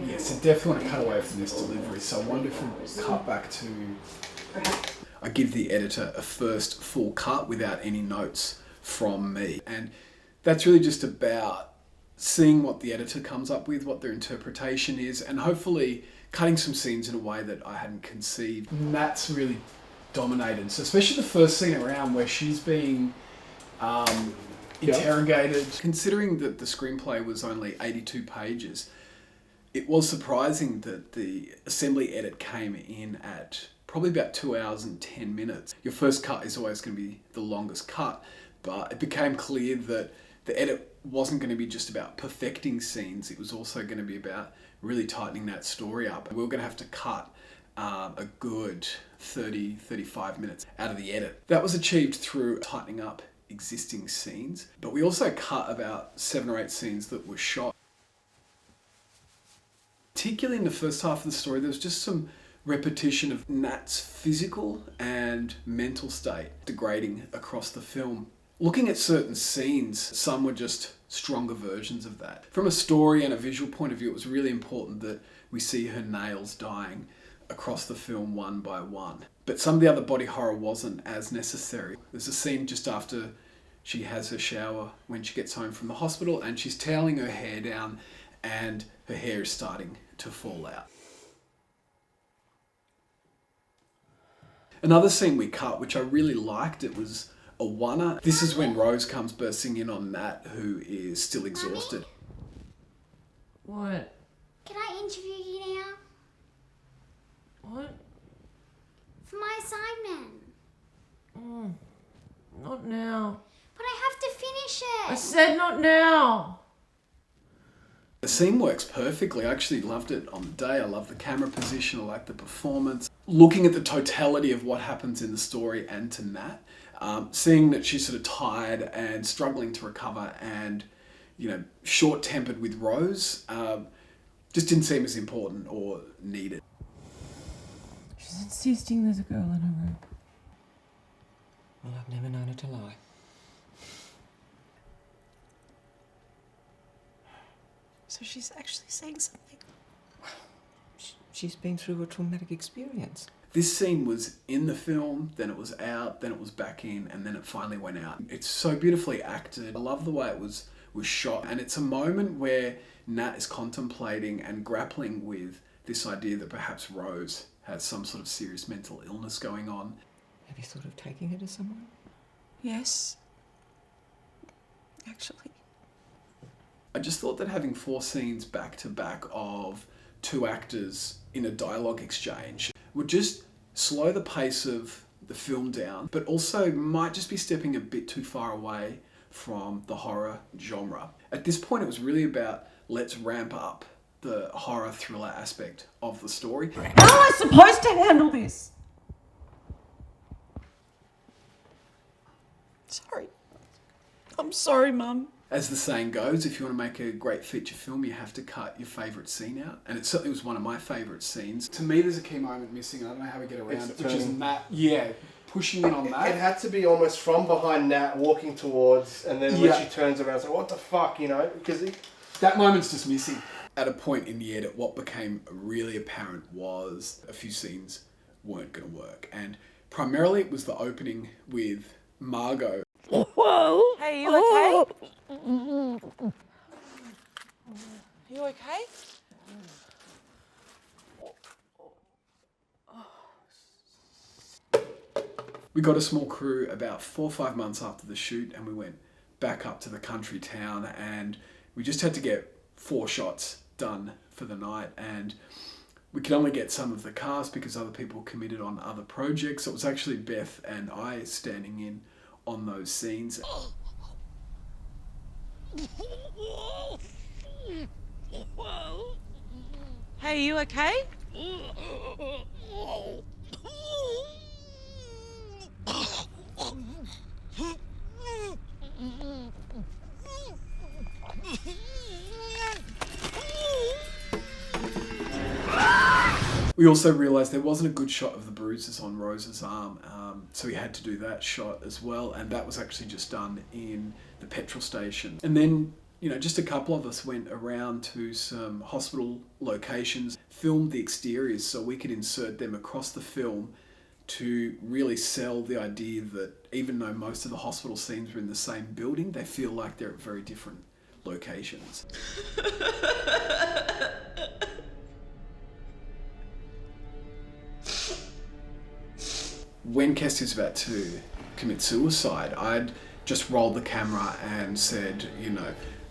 Yeah, so definitely want to cut away from this delivery. So I wonder if we cut back to... I give the editor a first full cut without any notes from me. And that's really just about seeing what the editor comes up with, what their interpretation is, and hopefully cutting some scenes in a way that I hadn't conceived. Nat's really dominated. So especially the first scene around where she's being interrogated. Considering that the screenplay was only 82 pages, it was surprising that the assembly edit came in at probably about 2 hours and 10 minutes. Your first cut is always going to be the longest cut, but it became clear that the edit wasn't going to be just about perfecting scenes. It was also going to be about really tightening that story up. We were going to have to cut a good 35 minutes out of the edit. That was achieved through tightening up existing scenes, but we also cut about 7 or 8 scenes that were shot. Particularly in the first half of the story, there was just some repetition of Nat's physical and mental state degrading across the film. Looking at certain scenes, some were just stronger versions of that. From a story and a visual point of view, it was really important that we see her nails dying across the film one by one. But some of the other body horror wasn't as necessary. There's a scene just after she has her shower when she gets home from the hospital and she's toweling her hair down and her hair is starting to fall out. Another scene we cut, which I really liked, it was a oneer. This is when Rose comes bursting in on Nat, who is still exhausted. What? Can I interview you now? What? For my assignment. Not now. But I have to finish it. I said not now. The scene works perfectly. I actually loved it on the day. I love the camera position. I like the performance. Looking at the totality of what happens in the story and to Nat, seeing that she's sort of tired and struggling to recover and, you know, short-tempered with Rose, just didn't seem as important or needed. She's insisting there's a girl in her room. Well, I've never known her to lie. So she's actually saying something. She's been through a traumatic experience. This scene was in the film, then it was out, then it was back in, and then it finally went out. It's so beautifully acted. I love the way it was shot, and it's a moment where Nat is contemplating and grappling with this idea that perhaps Rose has some sort of serious mental illness going on. Have you thought of taking her to someone? Yes. Actually. I just thought that having 4 scenes back to back of 2 actors in a dialogue exchange would just slow the pace of the film down, but also might just be stepping a bit too far away from the horror genre. At this point, it was really about let's ramp up the horror thriller aspect of the story. How am I supposed to handle this? Sorry. I'm sorry, Mum. As the saying goes, if you want to make a great feature film, you have to cut your favourite scene out. And it certainly was one of my favourite scenes. To me, there's a key moment missing, and I don't know how we get around it, which is Nat, pushing in on that. It had to be almost from behind Nat, walking towards, and then when she turns around, it's like, what the fuck, you know? Because that moment's just missing. At a point in the edit, what became really apparent was a few scenes weren't going to work. And primarily it was the opening with Margot. Whoa! Hey, you okay? You okay? We got a small crew about 4 or 5 months after the shoot, and we went back up to the country town, and we just had to get 4 shots done for the night, and we could only get some of the cast because other people committed on other projects. So it was actually Beth and I standing in on those scenes. Hey, you okay? We also realised there wasn't a good shot of the bruises on Rose's arm, so we had to do that shot as well, and that was actually just done in the petrol station. And then, just a couple of us went around to some hospital locations, filmed the exteriors so we could insert them across the film to really sell the idea that even though most of the hospital scenes are in the same building, they feel like they're at very different locations. When Kestie was about to commit suicide, I'd just rolled the camera and said,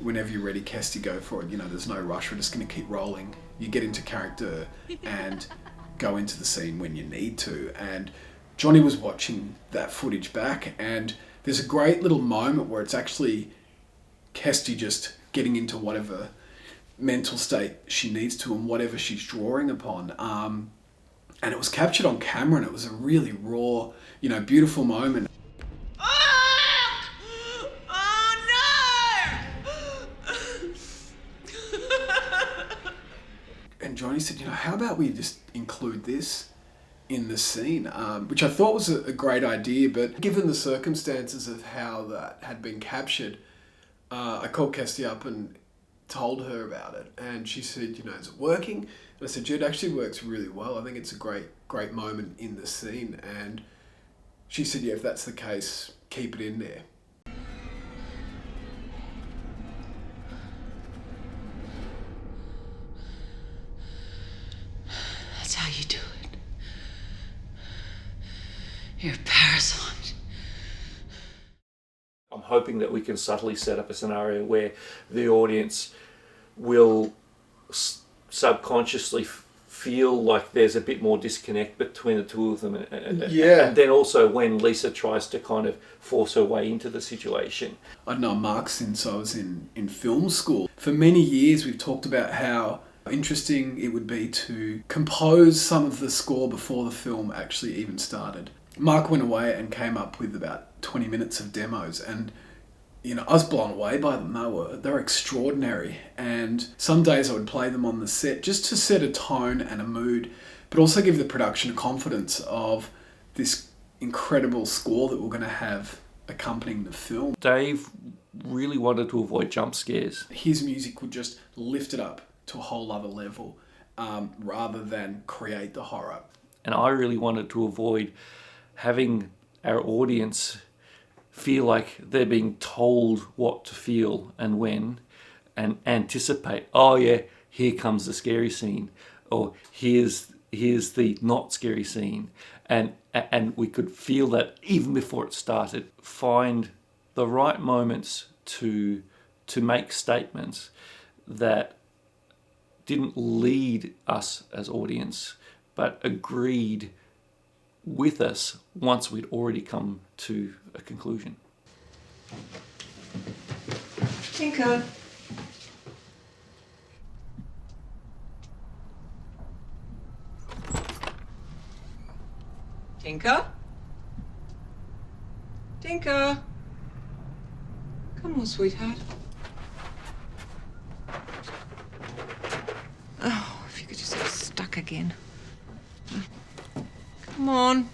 whenever you're ready, Kestie, go for it. There's no rush. We're just going to keep rolling. You get into character and go into the scene when you need to. And Johnny was watching that footage back, and there's a great little moment where it's actually Kestie just getting into whatever mental state she needs to and whatever she's drawing upon. And it was captured on camera, and it was a really raw, beautiful moment. And Johnny said, how about we just include this in the scene? Which I thought was a great idea, but given the circumstances of how that had been captured, I called Kestie up and told her about it. And she said, is it working? And I said, it actually works really well. I think it's a great moment in the scene. And she said, yeah, if that's the case, keep it in there. That's how you do it. You're a parasite. I'm hoping that we can subtly set up a scenario where the audience will subconsciously feel like there's a bit more disconnect between the two of them. Yeah. And then also when Lisa tries to kind of force her way into the situation. I'd known Mark since I was in film school. For many years we've talked about how interesting it would be to compose some of the score before the film actually even started. Mark went away and came up with about 20 minutes of demos, and I was blown away by them. They were extraordinary, and some days I would play them on the set just to set a tone and a mood, but also give the production a confidence of this incredible score that we're going to have accompanying the film. Dave really wanted to avoid jump scares. His music would just lift it up to a whole other level, rather than create the horror. And I really wanted to avoid having our audience feel like they're being told what to feel and when, and anticipate, oh yeah, here comes the scary scene, or here's the not scary scene, and we could feel that even before it started. Find the right moments to make statements that didn't lead us as audience, but agreed with us once we'd already come to a conclusion. Tinker. Tinker? Tinker? Come on, sweetheart. Oh, if you could just get stuck again. Come on.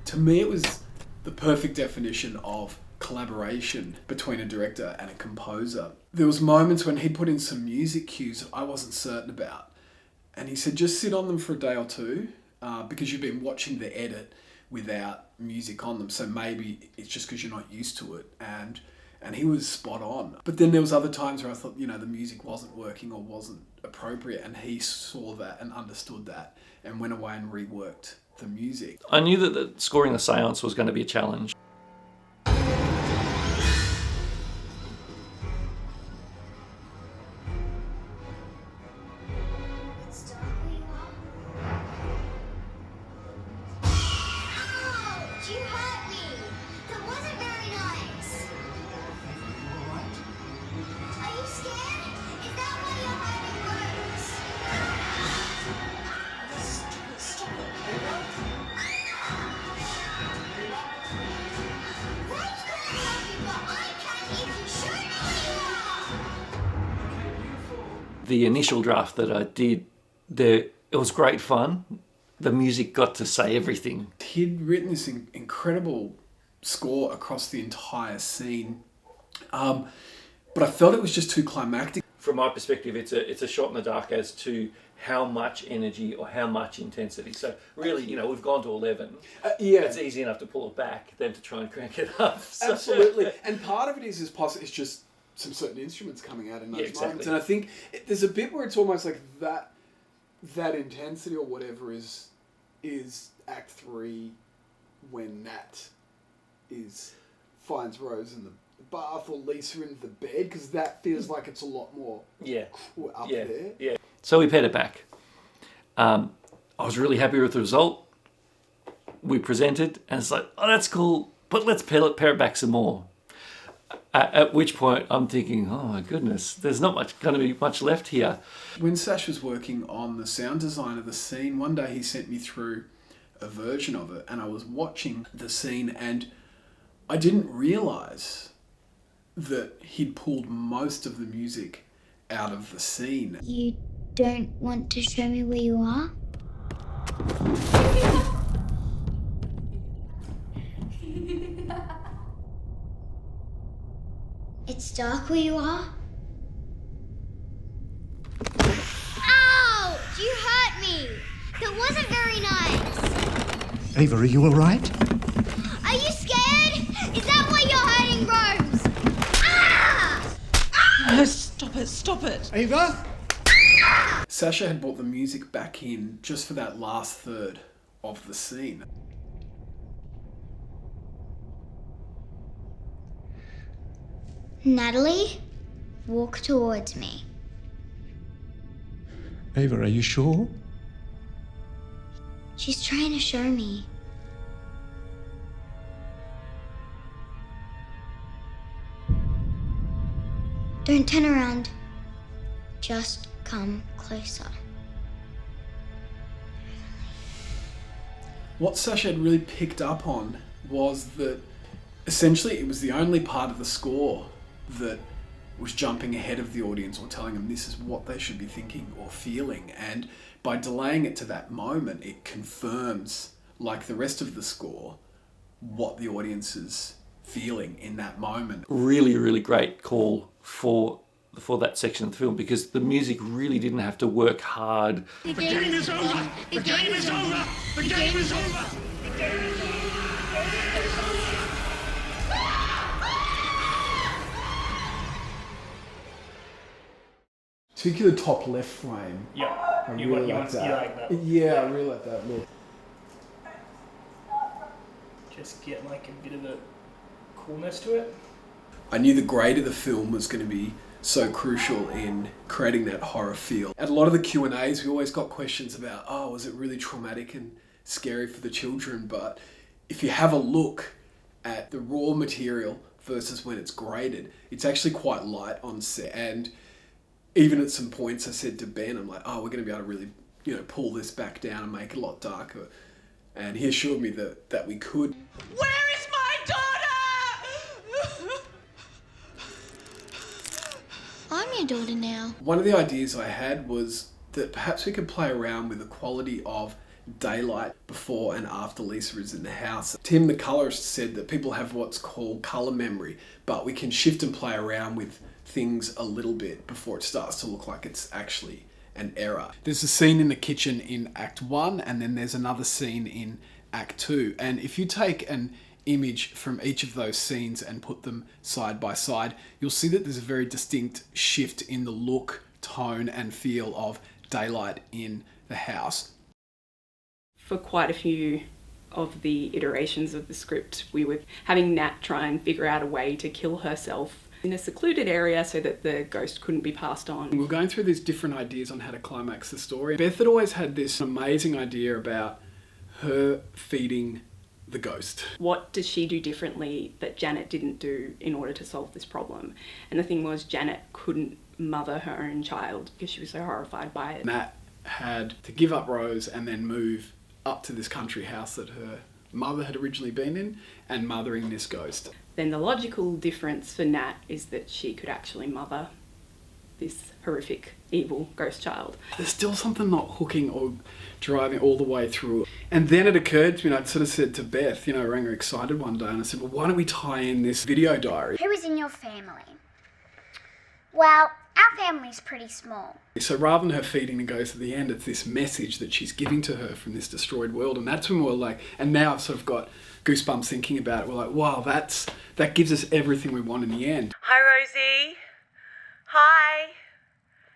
To me, it was the perfect definition of collaboration between a director and a composer. There was moments when he'd put in some music cues I wasn't certain about. And he said, just sit on them for a day or two, because you've been watching the edit without music on them. So maybe it's just because you're not used to it. And he was spot on. But then there was other times where I thought, the music wasn't working or wasn't appropriate. And he saw that and understood that and went away and reworked the music. I knew that scoring the seance was going to be a challenge. Right, but I can if you show The initial draft that I did, it was great fun. The music got to say everything. He'd written this incredible score across the entire scene, but I felt it was just too climactic. From my perspective, it's a shot in the dark as to how much energy or how much intensity. So really, we've gone to 11. Yeah. It's easy enough to pull it back than to try and crank it up. So. Absolutely. And part of it is it's just some certain instruments coming out in those moments. And I think there's a bit where it's almost like that intensity or whatever is Act 3 when Nat finds Rose in the bath or Lisa in the bed, because that feels like it's a lot more up there. Yeah. So we paid it back. I was really happy with the result. We presented, and it's like, oh, that's cool, but let's pair it back some more. At which point I'm thinking, oh my goodness, there's not going to be much left here. When Sash was working on the sound design of the scene, one day he sent me through a version of it, and I was watching the scene, and I didn't realise that he'd pulled most of the music out of the scene. You don't want to show me where you are? It's dark where you are? Ouch! You hurt me! That wasn't very nice! Ava, are you alright? Are you scared? Is that why you're hurting Rose? Ah! Oh, stop it. Ava? Sasha had brought the music back in just for that last third of the scene. Natalie, walk towards me. Ava, are you sure? She's trying to show me. Don't turn around. Just come closer. What Sasha had really picked up on was that essentially it was the only part of the score that was jumping ahead of the audience or telling them this is what they should be thinking or feeling. And by delaying it to that moment, it confirms, like the rest of the score, what the audience is feeling in that moment. Really, really great call for that section of the film, because the music really didn't have to work hard. The game is over! The game is over! The game is over! The game is over! Particularly top left frame. Yeah, I you really like that. Yeah, I really like that look. Just get like a bit of a coolness to it. I knew the grade of the film was going to be so crucial in creating that horror feel. At a lot of the Q&As, we always got questions about, oh, was it really traumatic and scary for the children? But if you have a look at the raw material versus when it's graded, it's actually quite light on set. And even at some points I said to Ben, I'm like, oh, we're going to be able to really, pull this back down and make it a lot darker. And he assured me that we could. Where is my daughter? I'm your daughter now. One of the ideas I had was that perhaps we could play around with the quality of daylight before and after Lisa is in the house. Tim, the colorist, said that people have what's called color memory, but we can shift and play around with things a little bit before it starts to look like it's actually an error. There's a scene in the kitchen in Act 1, and then there's another scene in Act 2. And if you take an image from each of those scenes and put them side by side, you'll see that there's a very distinct shift in the look, tone, and feel of daylight in the house. For quite a few of the iterations of the script, we were having Nat try and figure out a way to kill herself in a secluded area so that the ghost couldn't be passed on. We were going through these different ideas on how to climax the story. Beth had always had this amazing idea about her feeding the ghost. What does she do differently that Janet didn't do in order to solve this problem? And the thing was, Janet couldn't mother her own child because she was so horrified by it. Nat had to give up Rose and then move up to this country house that her mother had originally been in and mothering this ghost. Then the logical difference for Nat is that she could actually mother this horrific, evil ghost child. There's still something not hooking or driving all the way through. And then it occurred to me, and I sort of said to Beth, I rang her excited one day, and I said, well, why don't we tie in this video diary? Who is in your family? Well, our family's pretty small. So rather than her feeding the ghost at the end, it's this message that she's giving to her from this destroyed world. And that's when we're like, and now I've sort of got goosebumps thinking about it. We're like, wow, that gives us everything we want in the end. Hi, Rosie. Hi.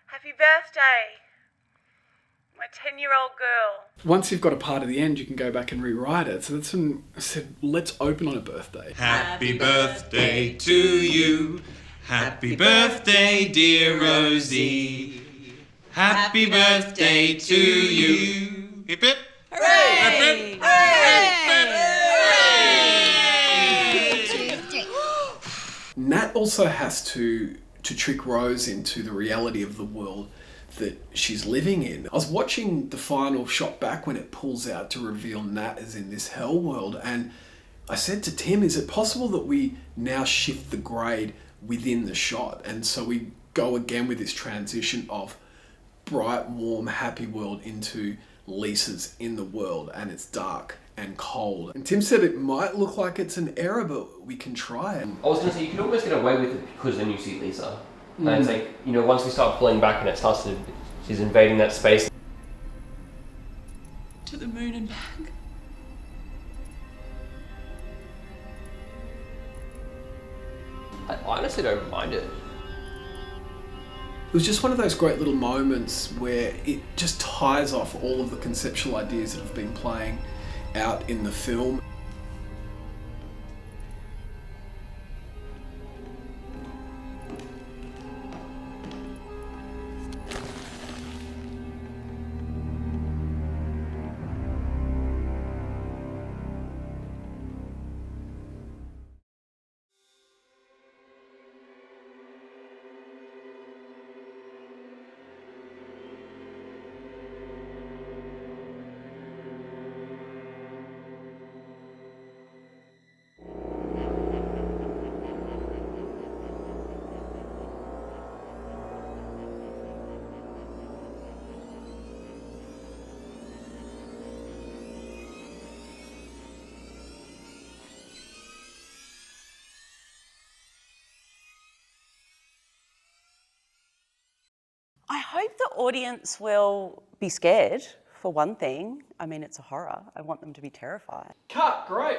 Happy birthday. My 10-year-old girl. Once you've got a part of the end, you can go back and rewrite it. So that's when I said, let's open on a birthday. Happy birthday to you. Happy birthday, dear Rosie. Happy birthday to you. Hip hip. Hooray! Hip hip. Nat also has to trick Rose into the reality of the world that she's living in. I was watching the final shot back when it pulls out to reveal Nat is in this hell world, and I said to Tim, is it possible that we now shift the grade within the shot? And so we go again with this transition of bright, warm, happy world into Lisa's in the world, and it's dark and cold. And Tim said it might look like it's an error, but we can try it. I was going to say, you could almost get away with it because then you see Lisa. And it's like, once we start pulling back and it starts to, she's invading that space. To the moon and back. I honestly don't mind it. It was just one of those great little moments where it just ties off all of the conceptual ideas that have been playing out in the film. I hope the audience will be scared, for one thing. I mean, it's a horror. I want them to be terrified. Cut, great.